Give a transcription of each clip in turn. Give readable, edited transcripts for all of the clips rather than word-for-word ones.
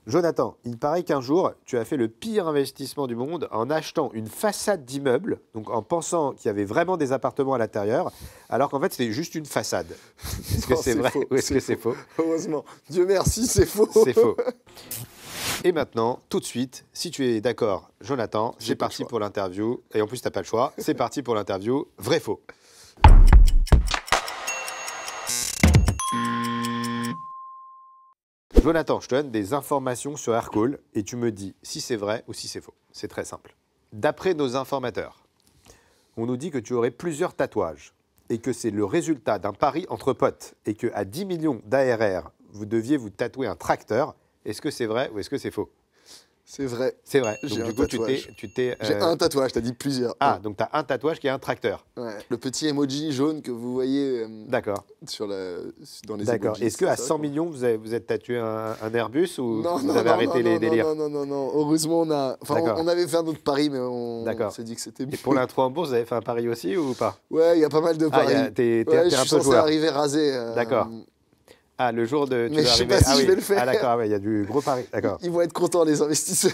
Jonathan, il paraît qu'un jour, tu as fait le pire investissement du monde en achetant une façade d'immeuble, donc en pensant qu'il y avait vraiment des appartements à l'intérieur, alors qu'en fait, c'était juste une façade. Est-ce que Non, c'est vrai faux, ou est-ce que c'est faux? Heureusement. Dieu merci, c'est faux. C'est faux. Et maintenant, tout de suite, si tu es d'accord, Jonathan, J'ai c'est pas le parti choix. pour l'interview. Et en plus, tu n'as pas le choix. C'est parti pour l'interview. Vrai-faux. Jonathan, je te donne des informations sur Aircall et tu me dis si c'est vrai ou si c'est faux. C'est très simple. D'après nos informateurs, on nous dit que tu aurais plusieurs tatouages et que c'est le résultat d'un pari entre potes et qu'à 10 millions d'ARR, vous deviez vous tatouer un tracteur. Est-ce que c'est vrai ou est-ce que c'est faux? C'est vrai. C'est vrai. J'ai Donc un du coup, tatouage. tu t'es J'ai un tatouage, t'as dit plusieurs. Ah, donc tu as un tatouage qui est un tracteur. Ouais. Le petit emoji jaune que vous voyez D'accord. dans les D'accord. emojis. Est-ce qu'à c'est ça, 100 quoi. millions, vous êtes tatoué un Airbus ou Non, vous non, avez non, arrêté non, les non, délires? non. Heureusement, D'accord. on avait fait un autre pari, mais on D'accord. s'est dit que c'était Et mieux. pour l'intro en bourse, vous avez fait un pari aussi ou pas? Ouais, il y a pas mal de Ah, paris. t'es Ouais, un je suis peu censé joueur. arriver rasé. D'accord. Ah, le jour de... Tu Mais dois je sais arriver... pas si ah, je oui. vais le faire. Ah d'accord, ah ouais, il y a du gros pari. D'accord. Ils vont être contents, les investisseurs.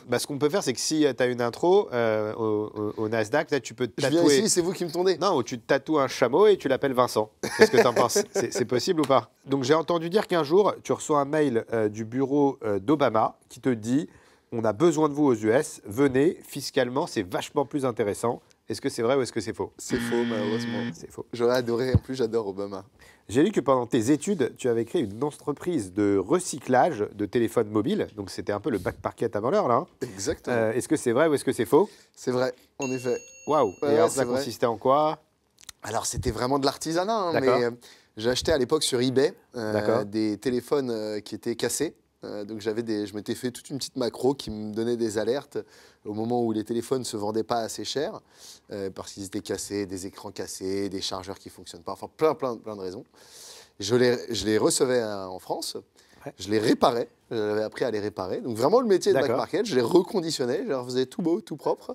Bah, ce qu'on peut faire, c'est que si tu as une intro au Nasdaq, peut-être tu peux te Je viens tatouer... ici, c'est vous qui me tondez. Non, ou tu te tatoues un chameau et tu l'appelles Vincent. Qu'est-ce que tu en penses? C'est possible ou pas? Donc j'ai entendu dire qu'un jour, tu reçois un mail du bureau d'Obama qui te dit « On a besoin de vous aux US, venez, fiscalement, c'est vachement plus intéressant ». Est-ce que c'est vrai ou est-ce que c'est faux? C'est faux, malheureusement. C'est faux. J'aurais adoré, en plus j'adore Obama. J'ai lu que pendant tes études, tu avais créé une entreprise de recyclage de téléphones mobiles. Donc c'était un peu le back market avant l'heure, là. Hein. Exactement. Est-ce que c'est vrai ou est-ce que c'est faux? C'est vrai, en effet. Waouh! Ouais, Et alors c'est ça vrai. consistait en quoi? Alors c'était vraiment de l'artisanat, hein, D'accord. mais j'ai acheté à l'époque sur eBay D'accord. des téléphones qui étaient cassés. Donc je m'étais fait toute une petite macro qui me donnait des alertes au moment où les téléphones ne se vendaient pas assez cher parce qu'ils étaient cassés, des écrans cassés, des chargeurs qui ne fonctionnent pas, enfin plein de raisons. Je les recevais en France, Ouais. je les réparais, j'avais appris à les réparer. Donc vraiment le métier de back D'accord. market, je les reconditionnais, je les refaisais tout beau, tout propre.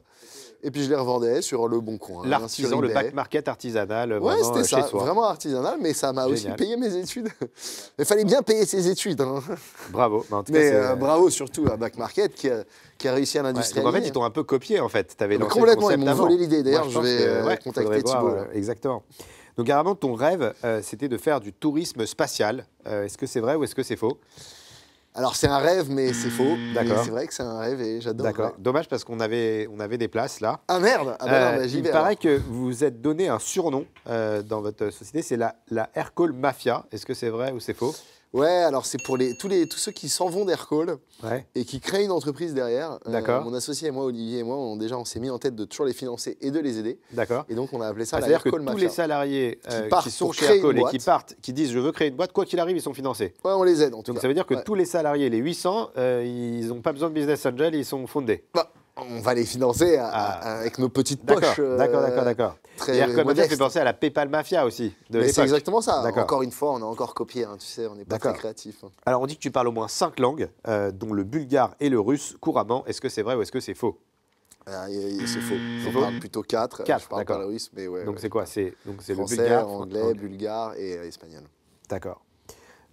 Et puis je les revendais sur le Bon Coin. L'artisan, sur le eBay. back market artisanal, Ouais, vraiment c'était chez ça, soi. vraiment artisanal, mais ça m'a aussi Génial. payé mes études. Il fallait bien payer ses études. Hein. Bravo. Bah, en tout cas, Mais c'est- bravo surtout à Back Market qui a réussi à Ouais, donc l'industrialiser. en fait, ils t'ont un peu copié en fait. Tu avais Mais lancé complètement, le ils concept m'ont avant. volé l'idée. D'ailleurs, Moi, je pense vais que, ouais, contacter faudrait voir, Thibault. Là. exactement. Donc apparemment, ton rêve, c'était de faire du tourisme spatial. Est-ce que c'est vrai ou est-ce que c'est faux? Alors c'est un rêve, mais c'est faux. D'accord. Mais c'est vrai que c'est un rêve et j'adore. D'accord. Dommage parce qu'on avait des places là. Ah merde. Ah bah non, bah, j'y Il vais. paraît alors. que vous vous êtes donné un surnom dans votre société, c'est la Aircall Mafia. Est-ce que c'est vrai ou c'est faux? Ouais, alors c'est pour tous ceux qui s'en vont d'Aircall Ouais. et qui créent une entreprise derrière. D'accord. Mon associé et moi, Olivier et moi, on s'est mis en tête de toujours les financer et de les aider. D'accord. Et donc on a appelé ça la C'est-à-dire que Aircall tous Mafia. les salariés partent qui sont pour chez créer une Aircall et qui boîte. partent, qui disent je veux créer une boîte, quoi qu'il arrive, ils sont financés. Ouais, on les aide en tout Donc cas. ça veut dire que Ouais. tous les salariés, les 800, ils n'ont pas besoin de business angel, ils sont fondés. Bah, on va les financer avec nos petites D'accord, poches. d'accord. Très Et Aircall Mafia modestes. fait penser à la PayPal Mafia aussi, de Mais c'est l'époque. exactement ça. D'accord. Encore une fois, on a encore copié. Hein, tu sais, on n'est pas très D'accord. créatif. Alors on dit que tu parles au moins 5 langues, dont le bulgare et le russe couramment. Est-ce que c'est vrai ou est-ce que c'est faux? C'est faux. C'est J'en faux parle plutôt 4. Quatre, Je parle d'accord. pas le russe, mais ouais. Donc ouais. c'est quoi? C'est le Français, bulgare, anglais, bulgare et espagnol. D'accord.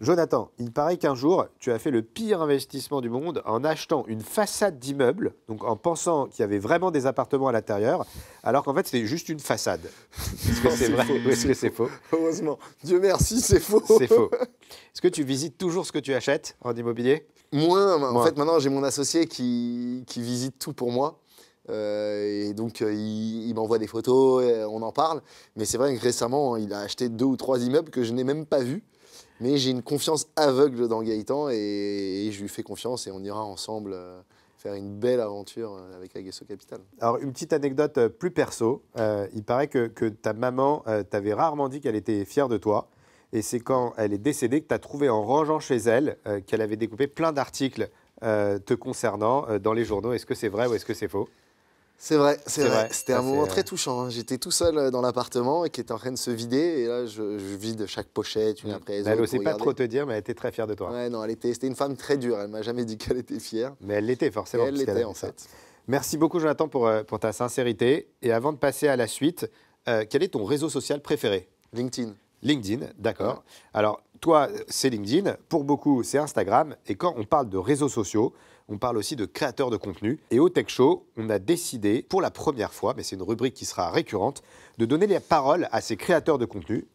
Jonathan, il paraît qu'un jour, tu as fait le pire investissement du monde en achetant une façade d'immeuble, donc en pensant qu'il y avait vraiment des appartements à l'intérieur, alors qu'en fait, c'était juste une façade. Est-ce que Non, c'est c'est vrai faux, ou est-ce c'est que c'est faux? Heureusement. Dieu merci, c'est faux. C'est faux. Est-ce que tu visites toujours ce que tu achètes en immobilier? Moins. En Moins. fait, maintenant, j'ai mon associé qui visite tout pour moi. Et donc, il m'envoie des photos, on en parle. Mais c'est vrai que récemment, il a acheté 2 ou 3 immeubles que je n'ai même pas vus. Mais j'ai une confiance aveugle dans Gaëtan et je lui fais confiance et on ira ensemble faire une belle aventure avec Aguesso Capital. Alors, une petite anecdote plus perso. Il paraît que ta maman t'avait rarement dit qu'elle était fière de toi. Et c'est quand elle est décédée que tu as trouvé en rangeant chez elle qu'elle avait découpé plein d'articles te concernant dans les journaux. Est-ce que c'est vrai ou est-ce que c'est faux? C'est vrai, C'est vrai. C'était Ça, un moment c'est, très touchant. Hein. J'étais tout seul dans l'appartement et qui était en train de se vider. Et là, je vide chaque pochette une après les Mais elle autres. n'osait pour pas regarder. trop te dire, mais elle était très fière de toi. Ouais, non, c'était une femme très dure. Elle m'a jamais dit qu'elle était fière. Mais elle l'était Et forcément. elle puisqu'elle l'était avait en ça. fait. Merci beaucoup, Jonathan, pour ta sincérité. Et avant de passer à la suite, quel est ton réseau social préféré? LinkedIn. LinkedIn, d'accord. Alors, toi, c'est LinkedIn. Pour beaucoup, c'est Instagram. Et quand on parle de réseaux sociaux, on parle aussi de créateurs de contenu. Et au Tech Show, on a décidé, pour la première fois, mais c'est une rubrique qui sera récurrente, de donner la parole à ces créateurs de contenu